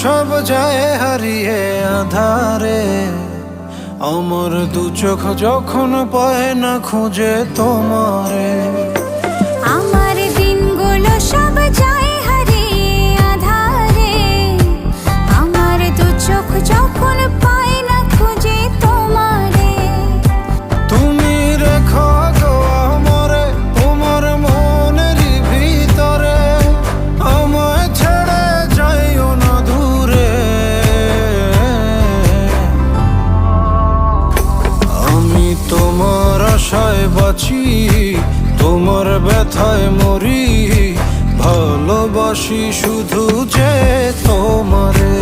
সব যায় হারিয়ে আধারে, আমার দু চোখ যখন পায় না খুঁজে তোমারে। আমার দিনগুলো সব যায় হারিয়ে আধারে, আমার দু চোখ যখন পায় না খুঁজে তোমারে। তুমি রেখো গো আমরে তোমার মনের ভিতরে, আমায় ছেড়ে যাইও না দূরে। আমি তোমার আশায় বাঁচি, তোমার ব্যথায় মরি, ভালোবাসি শুধু যে তোমারে।